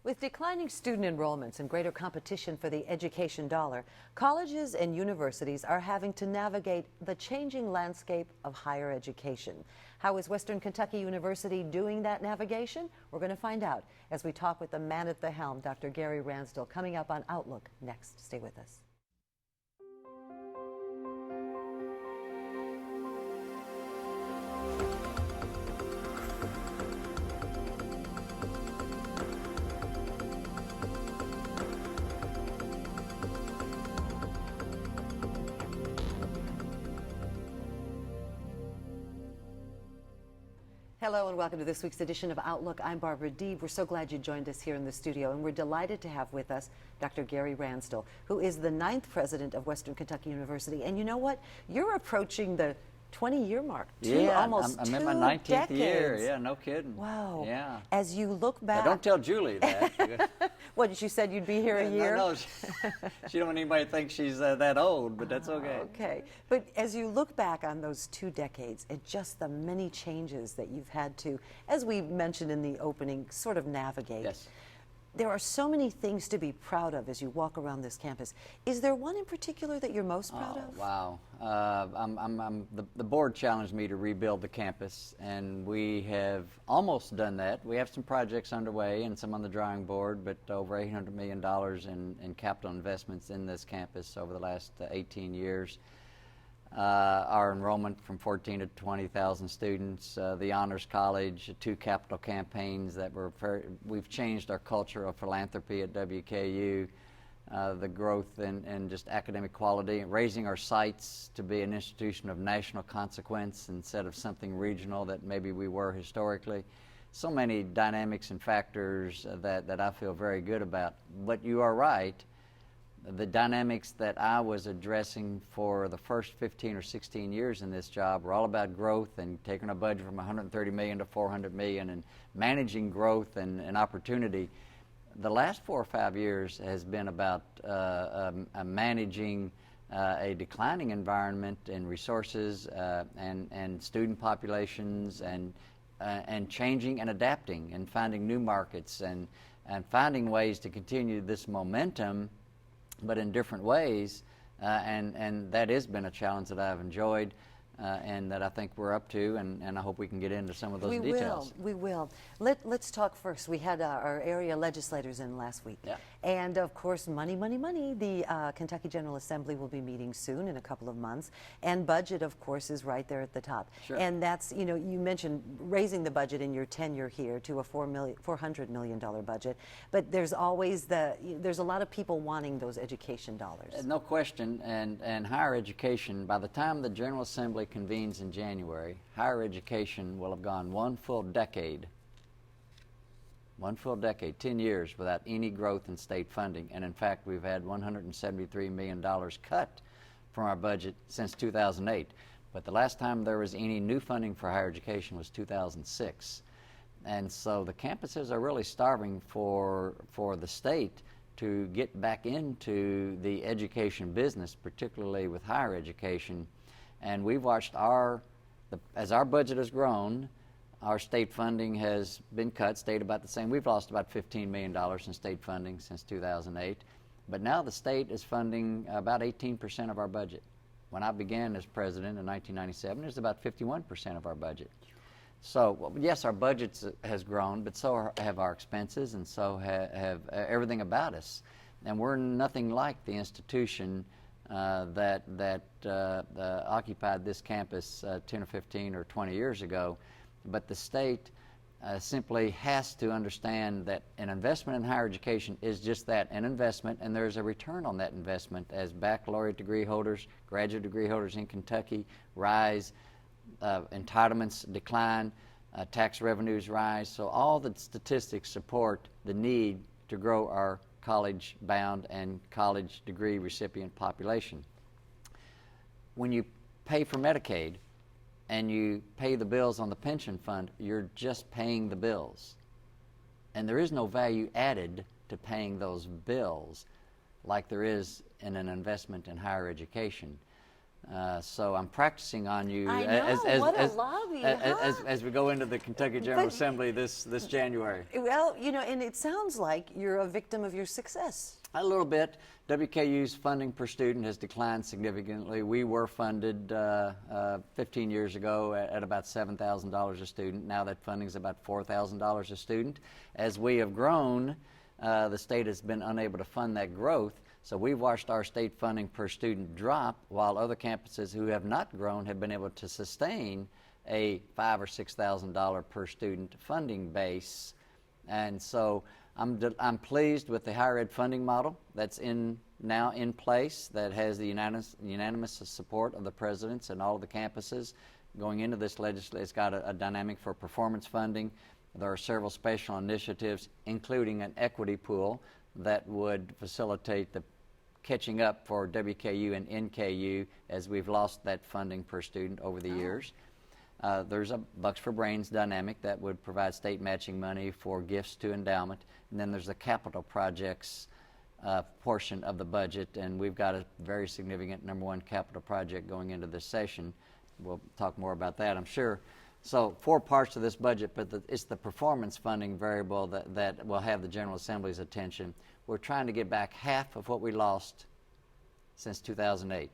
With declining student enrollments and greater competition for the education dollar, colleges and universities are having to navigate the changing landscape of higher education. How is Western Kentucky University doing that navigation? We're going to find out as we talk with the man at the helm, Dr. Gary Ransdell, coming up on Outlook next. Stay with us. Hello and welcome to this week's edition of Outlook. I'm Barbara Deeb. We're so glad you joined us here in the studio, and we're delighted to have with us Dr. Gary Ransdell, who is the 9th president of Western Kentucky University. And you know what? You're approaching the 20-year mark. Almost I'm in my 19th decades. year. Yeah, no kidding. Wow. Yeah. As you look back. Now, don't tell Julie that. What, you said you'd be here a year? No, she don't want anybody to think she's that old, but that's okay. Okay. But as you look back on those 2 decades and just the many changes that you've had to, as we mentioned in the opening, sort of navigate. Yes. There are so many things to be proud of as you walk around this campus. Is there one in particular that you're most proud of? Wow. The board challenged me to rebuild the campus, and we have almost done that. We have some projects underway and some on the drawing board, but over $800 million in capital investments in this campus over the last 18 years. Our enrollment from 14 to 20,000 students, the Honors College, 2 capital campaigns that we've changed our culture of philanthropy at WKU, the growth in just academic quality, raising our sites to be an institution of national consequence instead of something regional that maybe we were historically. So many dynamics and factors that I feel very good about. But you are right. The dynamics that I was addressing for the first 15 or 16 years in this job were all about growth and taking a budget from $130 million to $400 million and managing growth and opportunity. The last 4 or 5 years has been about managing a declining environment in resources and student populations and changing and adapting and finding new markets and finding ways to continue this momentum, but in different ways, and that has been a challenge that I've enjoyed and that I think we're up to, and I hope we can get into some of those details. We will. Let's talk first. We had our area legislators in last week. Yeah. And of course, money, money, money. The Kentucky General Assembly will be meeting soon in a couple of months. And budget, of course, is right there at the top. Sure. And that's, you mentioned raising the budget in your tenure here to a $400 million budget. But there's always there's a lot of people wanting those education dollars. No question. And higher education, by the time the General Assembly convenes in January, higher education will have gone 1 full decade, 10 years without any growth in state funding. And in fact, we've had $173 million cut from our budget since 2008. But the last time there was any new funding for higher education was 2006. And so the campuses are really starving for the state to get back into the education business, particularly with higher education. And we've watched as our budget has grown, our state funding has been cut, stayed about the same. We've lost about $15 million in state funding since 2008. But now the state is funding about 18% of our budget. When I began as president in 1997, it was about 51% of our budget. So, yes, our budget has grown, but so have our expenses, and so have everything about us. And we're nothing like the institution that occupied this campus 10 or 15 or 20 years ago. But the state simply has to understand that an investment in higher education is just that, an investment, and there's a return on that investment as baccalaureate degree holders, graduate degree holders in Kentucky rise, entitlements decline, tax revenues rise. So all the statistics support the need to grow our college-bound and college degree recipient population. When you pay for Medicaid and you pay the bills on the pension fund, you're just paying the bills. And there is no value added to paying those bills like there is in an investment in higher education. So I'm practicing on you I know, what a lobby, as we go into the Kentucky General Assembly this January. Well, and it sounds like you're a victim of your success. A little bit. WKU's funding per student has declined significantly. We were funded 15 years ago at about $7,000 a student. Now that funding is about $4,000 a student. As we have grown, the state has been unable to fund that growth. So we've watched our state funding per student drop, while other campuses who have not grown have been able to sustain a $5,000 or $6,000 per student funding base. And so I'm pleased with the higher ed funding model that's now in place, that has the unanimous support of the presidents and all of the campuses. Going into this legislation, it's got a dynamic for performance funding. There are several special initiatives, including an equity pool that would facilitate the catching up for WKU and NKU as we've lost that funding per student over the years. There's a Bucks for Brains dynamic that would provide state matching money for gifts to endowment. And then there's the capital projects portion of the budget, and we've got a very significant #1 capital project going into this session. We'll talk more about that, I'm sure. So 4 parts to this budget, but it's the performance funding variable that will have the General Assembly's attention. We're trying to get back half of what we lost since 2008.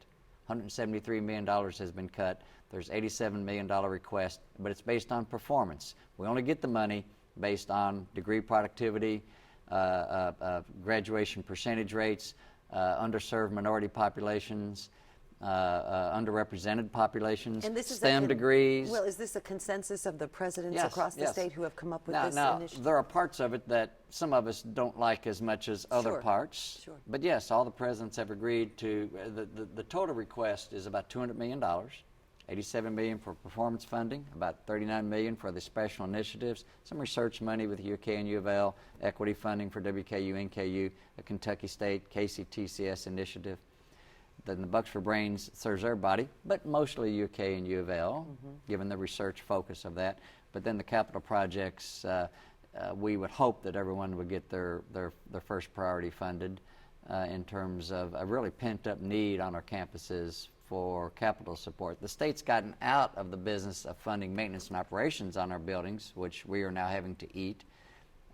$173 million has been cut. There's $87 million request, but it's based on performance. We only get the money based on degree productivity, graduation percentage rates, underserved minority populations, underrepresented populations, and this is STEM degrees. Well, is this a consensus of the presidents across the state who have come up with this initiative? There are parts of it that some of us don't like as much as other parts. Sure. But yes, all the presidents have agreed to, the total request is about $200 million, $87 million for performance funding, about $39 million for the special initiatives, some research money with UK and U of L, equity funding for WKU, NKU, a Kentucky State KCTCS initiative. Then the Bucks for Brains serves everybody, but mostly UK and U of L, given the research focus of that. But then the capital projects, we would hope that everyone would get their first priority funded in terms of a really pent-up need on our campuses for capital support. The state's gotten out of the business of funding maintenance and operations on our buildings, which we are now having to eat.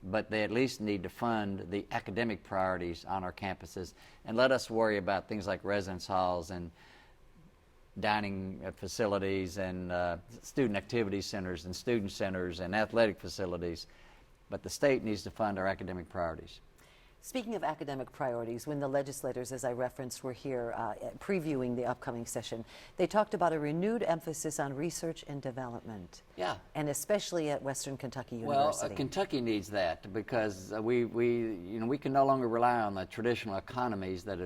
But they at least need to fund the academic priorities on our campuses and let us worry about things like residence halls and dining facilities and student activity centers and student centers and athletic facilities. But the state needs to fund our academic priorities. Speaking of academic priorities, when the legislators, as I referenced, were here previewing the upcoming session, they talked about a renewed emphasis on research and development. Yeah. And especially at Western Kentucky University. Well, Kentucky needs that because we can no longer rely on the traditional economies that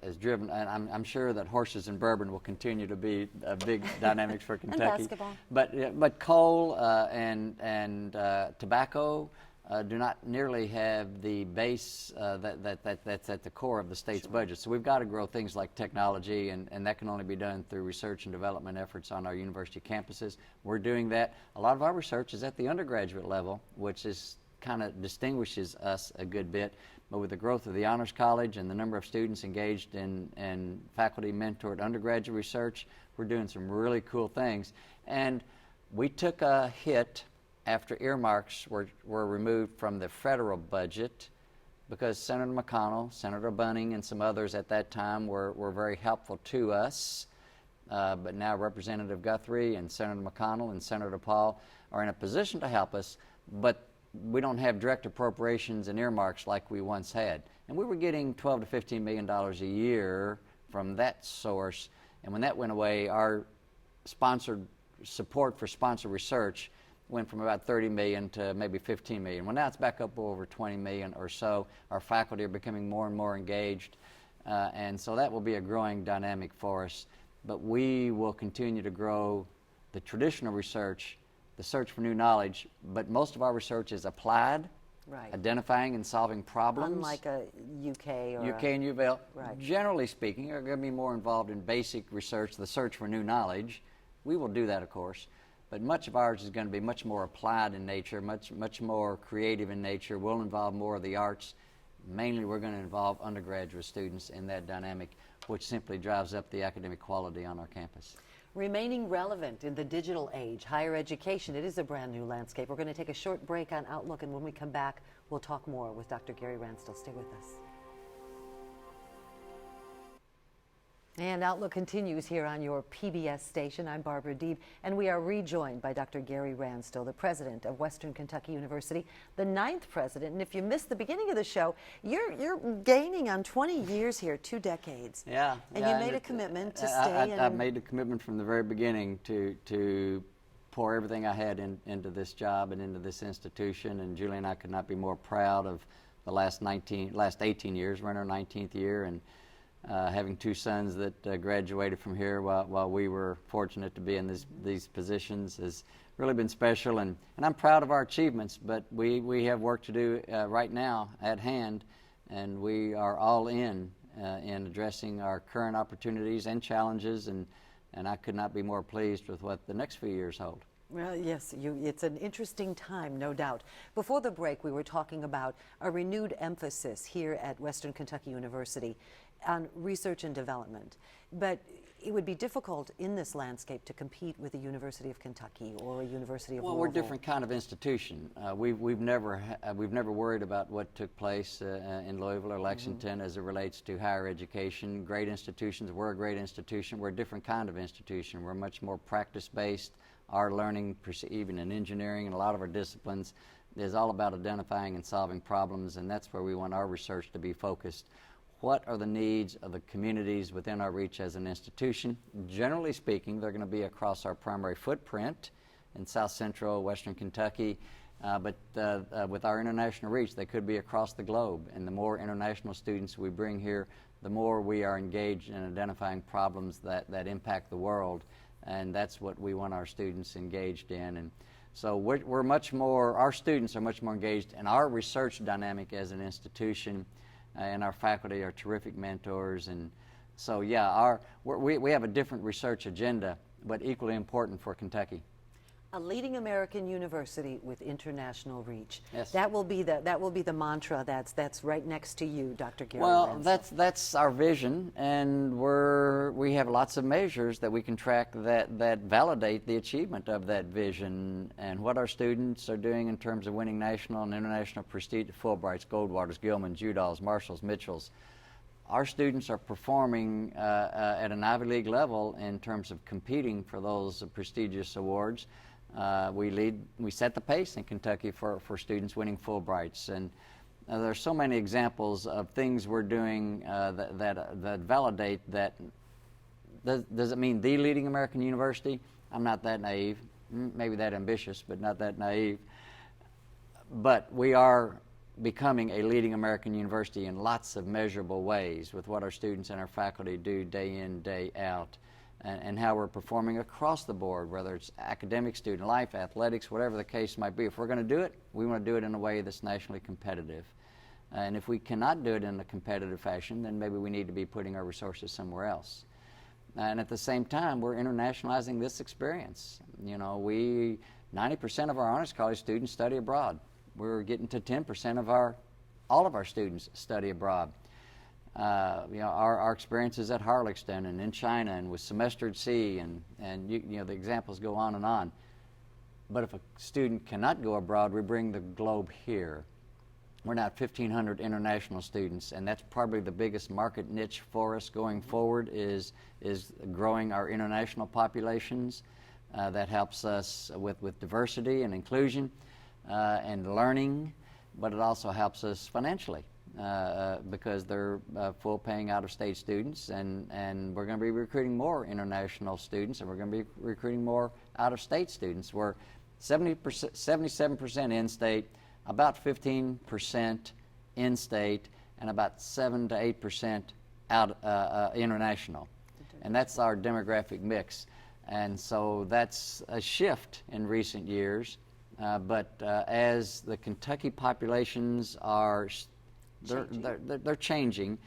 has driven, and I'm sure that horses and bourbon will continue to be big dynamics for Kentucky. And basketball. But coal and tobacco do not nearly have the base that's at the core of the state's budget. So we've got to grow things like technology, and that can only be done through research and development efforts on our university campuses. We're doing that. A lot of our research is at the undergraduate level, which is kind of distinguishes us a good bit. But with the growth of the Honors College and the number of students engaged in faculty-mentored undergraduate research, we're doing some really cool things. And we took a hit after earmarks were removed from the federal budget because Senator McConnell, Senator Bunning, and some others at that time were very helpful to us. But now Representative Guthrie and Senator McConnell and Senator Paul are in a position to help us, but we don't have direct appropriations and earmarks like we once had. And we were getting $12 to $15 million a year from that source, and when that went away, our sponsored support for sponsored research went from about 30 million to maybe 15 million. Well, now it's back up over 20 million or so. Our faculty are becoming more and more engaged, and so that will be a growing dynamic for us. But we will continue to grow the traditional research, the search for new knowledge, but most of our research is applied, identifying and solving problems. Unlike a UK or UK and U of L, Right. generally speaking, are going to be more involved in basic research, the search for new knowledge. We will do that, of course. But much of ours is going to be much more applied in nature, much more creative in nature. We'll involve more of the arts. Mainly, we're going to involve undergraduate students in that dynamic. which simply drives up the academic quality on our campus. Remaining relevant in the digital age, higher education, it is a brand new landscape. We're going to take a short break on Outlook, and when we come back, we'll talk more with Dr. Gary Ransdell. Stay with us. And Outlook continues here on your PBS station. I'm Barbara Deeb, and we are rejoined by Dr. Gary Ransdell, the president of Western Kentucky University, the 9th president. And if you missed the beginning of the show, you're gaining on 20 years here, 2 decades. Yeah. And you made a commitment to stay. I made a commitment from the very beginning to pour everything I had into this job and into this institution. And Julie and I could not be more proud of the last 18 years. We're in our 19th year, and having 2 sons that graduated from here while we were fortunate to be in these positions has really been special, and I'm proud of our achievements, but we have work to do right now at hand, and we are all in addressing our current opportunities and challenges, and I could not be more pleased with what the next few years hold. Well, yes, it's an interesting time, no doubt. Before the break, we were talking about a renewed emphasis here at Western Kentucky University on research and development. But it would be difficult in this landscape to compete with the University of Kentucky or a University of Louisville. Well, we're a different kind of institution. We've never worried about what took place in Louisville or Lexington as it relates to higher education. Great institutions. We're a great institution. We're a different kind of institution. We're much more practice-based. Our learning, even in engineering and a lot of our disciplines, is all about identifying and solving problems, and that's where we want our research to be focused. What are the needs of the communities within our reach as an institution? Generally speaking, they're going to be across our primary footprint in South Central, Western Kentucky, but with our international reach, they could be across the globe. And the more international students we bring here, the more we are engaged in identifying problems that impact the world. And that's what we want our students engaged in. And so we're much more, our students are much more engaged in our research dynamic as an institution, and our faculty are terrific mentors. And so, yeah, we have a different research agenda, but equally important for Kentucky. A leading American university with international reach. Yes. That will be the mantra that's right next to you, Dr. Gary Well, Ransdell. that's our vision, and we have lots of measures that we can track that validate the achievement of that vision and what our students are doing in terms of winning national and international prestige. Fulbrights, Goldwaters, Gilmans, Udalls, Marshalls, Mitchells. Our students are performing at an Ivy League level in terms of competing for those prestigious awards. We set the pace in Kentucky for students winning Fulbrights, and there are so many examples of things we're doing that validate that. Does it mean the leading American university? I'm not that naive, maybe that ambitious, but not that naive. But we are becoming a leading American university in lots of measurable ways with what our students and our faculty do day in, day out. And how we're performing across the board, whether it's academic, student life, athletics, whatever the case might be. If we're going to do it, we want to do it in a way that's nationally competitive. And if we cannot do it in a competitive fashion, then maybe we need to be putting our resources somewhere else. And at the same time, we're internationalizing this experience. You know, 90% of our honors college students study abroad. We're getting to 10% of all of our students study abroad. Our experiences at Harlexton and in China and with Semestered C and the examples go on and on. But if a student cannot go abroad, we bring the globe here. We're now at 1,500 international students, and that's probably the biggest market niche for us going forward is growing our international populations. That helps us with diversity and inclusion and learning, but it also helps us financially. Because they're full paying out-of-state students, and we're going to be recruiting more international students, and we're going to be recruiting more out-of-state students. We're 77% in-state, about 15% in-state, and about 7 to 8% international. And that's our demographic mix. And so that's a shift in recent years, but as the Kentucky populations are they're changing.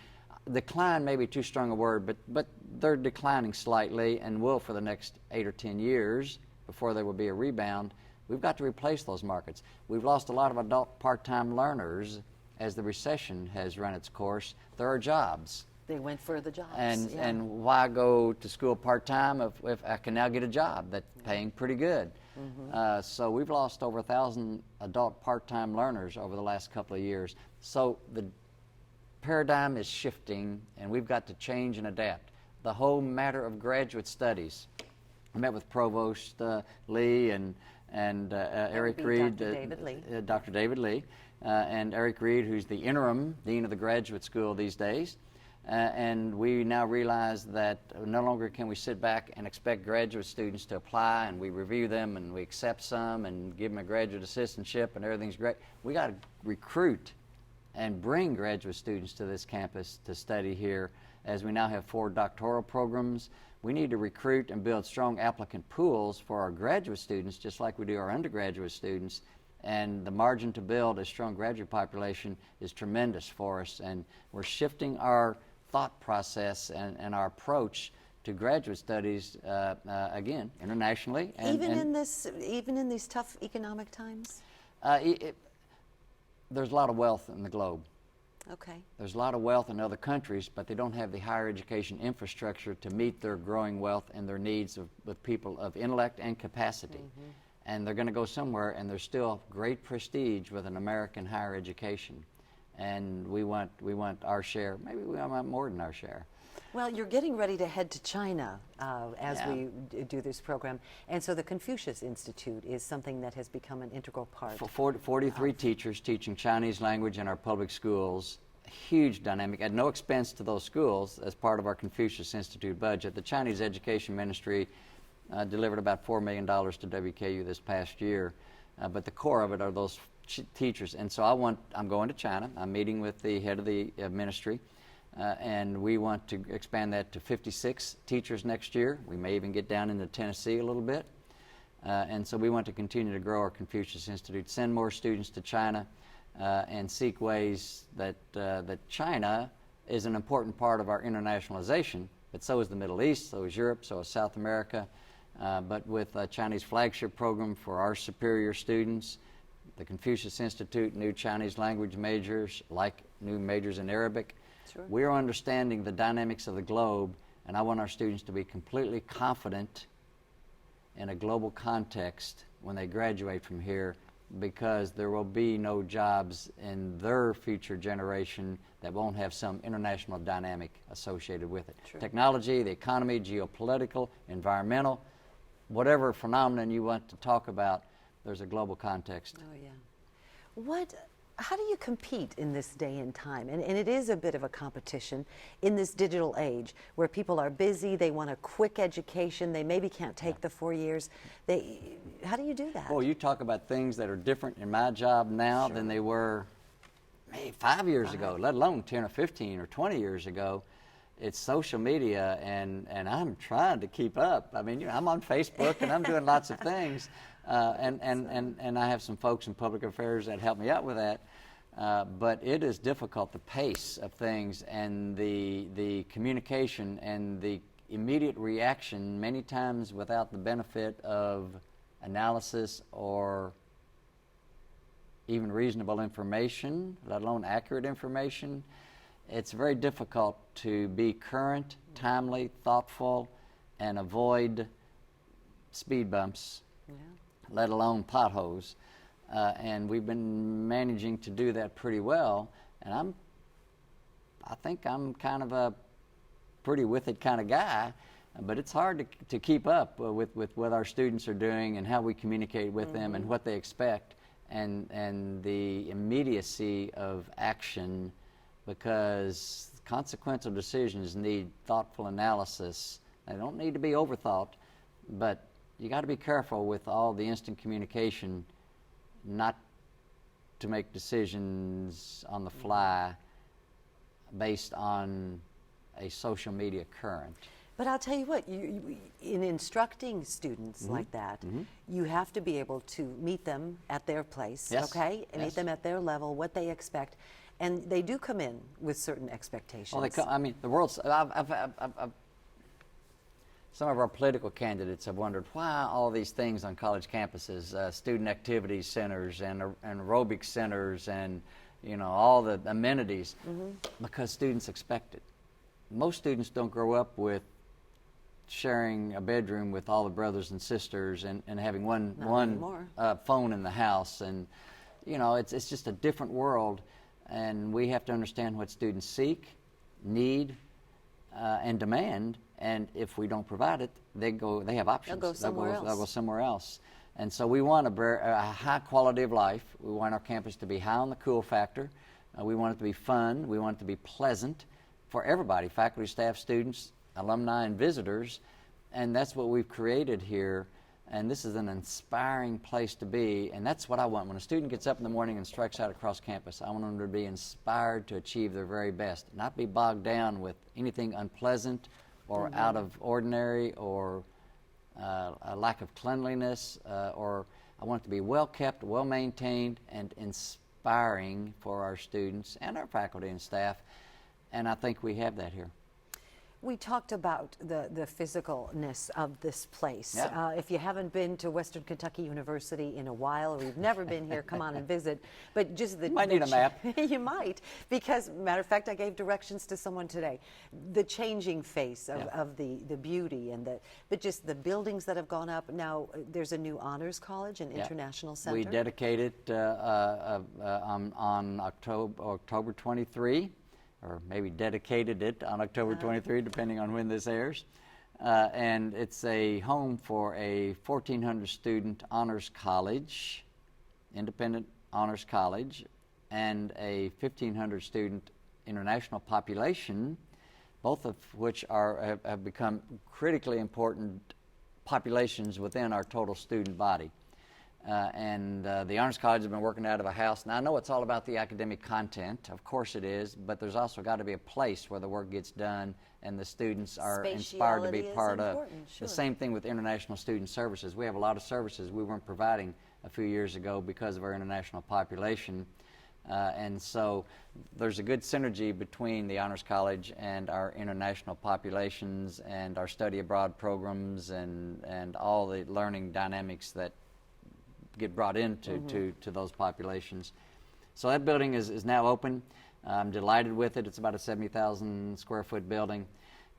Decline may be too strong a word, but they're declining slightly and will for the next 8 or 10 years before there will be a rebound. We've got to replace those markets. We've lost a lot of adult part-time learners as the recession has run its course. There are jobs. They went for the jobs. And why go to school part-time if I can now get a job that's paying pretty good? So we've lost over 1,000 adult part-time learners over the last couple of years. So the paradigm is shifting, and we've got to change and adapt. The whole matter of graduate studies. I met with Provost Lee and Eric Reed, Dr. David Lee, and Eric Reed, who's the interim dean of the graduate school these days. And we now realize that no longer can we sit back and expect graduate students to apply, and we review them and we accept some and give them a graduate assistantship and everything's great. We got to recruit and bring graduate students to this campus to study here. As we now have 4 doctoral programs, we need to recruit and build strong applicant pools for our graduate students, just like we do our undergraduate students. And the margin to build a strong graduate population is tremendous for us. And we're shifting our thought process and our approach to graduate studies again internationally. Even in these tough economic times. There's a lot of wealth in the globe. Okay. There's a lot of wealth in other countries, but they don't have the higher education infrastructure to meet their growing wealth and their needs with people of intellect and capacity. And they're going to go somewhere, and there's still great prestige with an American higher education. And we want our share. Maybe we want more than our share. Well, you're getting ready to head to China as we do this program. And so the Confucius Institute is something that has become an integral part. 43 teachers teaching Chinese language in our public schools. Huge dynamic, at no expense to those schools as part of our Confucius Institute budget. The Chinese Education Ministry delivered about $4 million to WKU this past year. But the core of it are those teachers. And so I'm going to China. I'm meeting with the head of the ministry. And we want to expand that to 56 teachers next year. We may even get down into Tennessee a little bit. And so we want to continue to grow our Confucius Institute, send more students to China, and seek ways that China is an important part of our internationalization, but so is the Middle East, so is Europe, so is South America. But with a Chinese flagship program for our superior students, the Confucius Institute, new Chinese language majors, like new majors in Arabic. Sure. We're understanding the dynamics of the globe, and I want our students to be completely confident in a global context when they graduate from here, because there will be no jobs in their future generation that won't have some international dynamic associated with it. True. Technology, the economy, geopolitical, environmental, whatever phenomenon you want to talk about, there's a global context. Oh, yeah. How do you compete in this day and time? And it is a bit of a competition in this digital age where people are busy, they want a quick education, they maybe can't take the 4 years. How do you do that? Well, you talk about things that are different in my job now than they were maybe 5 years ago, let alone 10 or 15 or 20 years ago. It's social media, and I'm trying to keep up. I mean, I'm on Facebook and I'm doing lots of things. And I have some folks in public affairs that help me out with that. But it is difficult, the pace of things and the communication and the immediate reaction, many times without the benefit of analysis or even reasonable information, let alone accurate information. It's very difficult to be current, timely, thoughtful, and avoid speed bumps, let alone potholes. And we've been managing to do that pretty well. And I think I'm kind of a pretty with it kind of guy, but it's hard to keep up with what our students are doing and how we communicate with them and what they expect, and the immediacy of action, because consequential decisions need thoughtful analysis. They don't need to be overthought, but you got to be careful with all the instant communication not to make decisions on the fly based on a social media current. But I'll tell you what, in instructing students like that, you have to be able to meet them at their place, okay? And meet them at their level, what they expect. And they do come in with certain expectations. Well, I mean, the world's... Some of our political candidates have wondered why all these things on college campuses, student activity centers and aerobic centers and, all the amenities, because students expect it. most students don't grow up with sharing a bedroom with all the brothers and sisters and having one phone in the house. And, you know, it's just a different world, and we have to understand what students seek, need, and demand. And if we don't provide it, they have options. They'll go somewhere else. And so we want a high quality of life. We want our campus to be high on the cool factor. We want it to be fun. We want it to be pleasant for everybody, faculty, staff, students, alumni, and visitors. And that's what we've created here. And this is an inspiring place to be. And that's what I want. When a student gets up in the morning and strikes out across campus, I want them to be inspired to achieve their very best, not be bogged down with anything unpleasant or out of ordinary or a lack of cleanliness, or I want it to be well kept, well maintained, and inspiring for our students and our faculty and staff. And I think we have that here. We talked about the physicalness of this place. Yeah. If you haven't been to Western Kentucky University in a while, or you've never been here, come on and visit. But just you might need a map. You might, because matter of fact, I gave directions to someone today. The changing face of the beauty and but just the buildings that have gone up. Now there's a new honors college and international center. We dedicated on October 23. Or maybe dedicated it on October 23, depending on when this airs. And it's a home for a 1,400 student honors college, independent honors college, and a 1,500 student international population, both of which have become critically important populations within our total student body. The Honors College has been working out of a house. Now, I know it's all about the academic content. Of course it is, but there's also got to be a place where the work gets done and the students are inspired to be part of. Sure. The same thing with International Student Services. We have a lot of services we weren't providing a few years ago because of our international population. And so there's a good synergy between the Honors College and our international populations and our study abroad programs and all the learning dynamics that get brought into to those populations. So that building is now open. I'm delighted with it. It's about a 70,000 square foot building.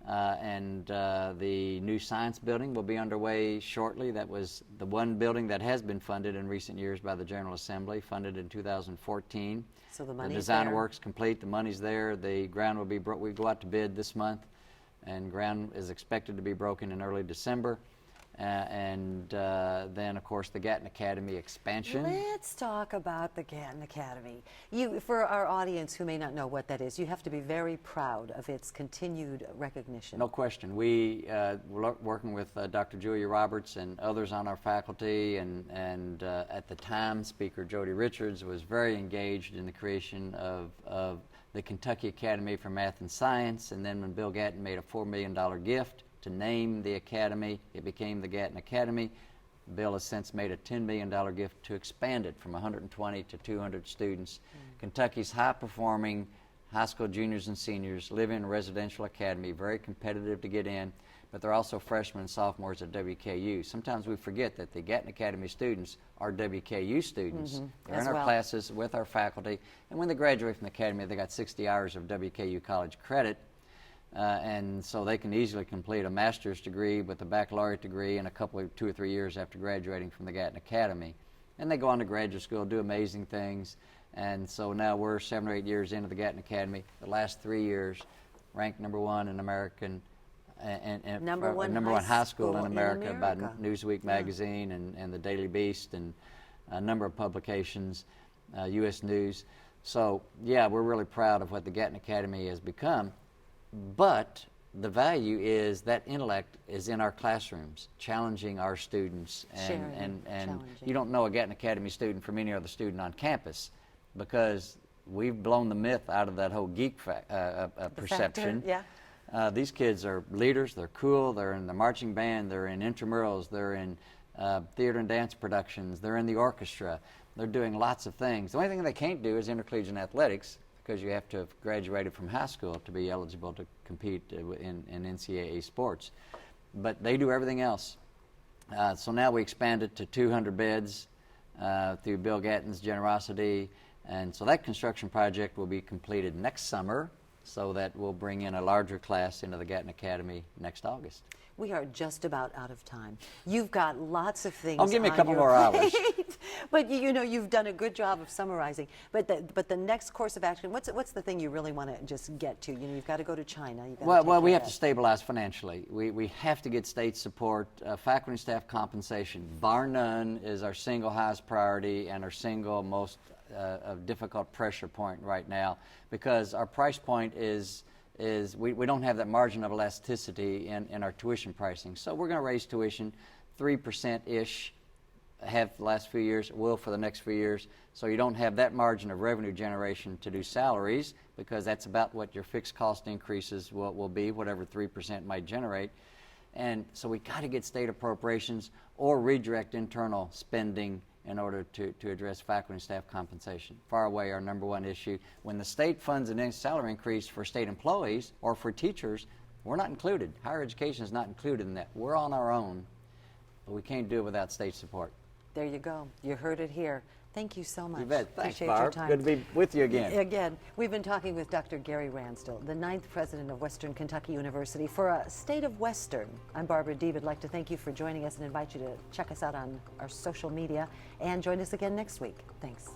The new science building will be underway shortly. That was the one building that has been funded in recent years by the General Assembly, funded in 2014. So the money's design there. work's complete. The money's there. The ground will be we go out to bid this month, and ground is expected to be broken in early December. Then, of course, the Gatton Academy expansion. Let's talk about the Gatton Academy. For our audience who may not know what that is, you have to be very proud of its continued recognition. No question. We were working with Dr. Julia Roberts and others on our faculty, and at the time, Speaker Jody Richards was very engaged in the creation of the Kentucky Academy for Math and Science, and then when Bill Gatton made a $4 million gift to name the academy, it became the Gatton Academy. Bill has since made a $10 million gift to expand it from 120 to 200 students. Kentucky's high-performing high school juniors and seniors live in a residential academy, very competitive to get in, but they're also freshmen and sophomores at WKU. Sometimes we forget that the Gatton Academy students are WKU students. They're in our classes with our faculty, and when they graduate from the academy, they got 60 hours of WKU college credit. And so they can easily complete a master's degree with a baccalaureate degree in 2 or 3 years after graduating from the Gatton Academy. And they go on to graduate school, do amazing things. And so now we're 7 or 8 years into the Gatton Academy. The last 3 years, ranked number one in American, number one high school in America by Newsweek magazine and the Daily Beast and a number of publications, U.S. News. So, yeah, we're really proud of what the Gatton Academy has become. But the value is that intellect is in our classrooms, challenging our students. And you don't know a Gatton Academy student from any other student on campus because we've blown the myth out of that whole geek perception. These kids are leaders, they're cool, they're in the marching band, they're in intramurals, they're in theater and dance productions, they're in the orchestra, they're doing lots of things. The only thing they can't do is intercollegiate athletics, because you have to have graduated from high school to be eligible to compete in NCAA sports. But they do everything else. So now we expanded to 200 beds through Bill Gatton's generosity. And so that construction project will be completed next summer. so that we'll bring in a larger class into the Gatton Academy next August. We are just about out of time. You've got lots of things. Oh, give me a on couple your more hours. plate. But you know, you've done a good job of summarizing. But the next course of action, what's the thing you really want to just get to? You know, you've got to go to China. You've got to Well, we take have to stabilize financially. We have to get state support. Faculty and staff compensation, bar none, is our single highest priority and our single most difficult pressure point right now, because our price point is we don't have that margin of elasticity in our tuition pricing. So we're going to raise tuition 3%-ish, have the last few years, will for the next few years. So you don't have that margin of revenue generation to do salaries, because that's about what your fixed cost increases will be, whatever 3% might generate. And so we got to get state appropriations or redirect internal spending in order to address faculty and staff compensation. Far away our number one issue. When the state funds a salary increase for state employees or for teachers, we're not included. Higher education is not included in that. We're on our own, but we can't do it without state support. There you go. You heard it here. Thank you so much. You bet. Thanks, Appreciate Barb. your time. Good to be with you again. Again, we've been talking with Dr. Gary Ransdell, the 9th president of Western Kentucky University, for a State of Western. I'm Barbara Deeb. I'd like to thank you for joining us and invite you to check us out on our social media and join us again next week. Thanks.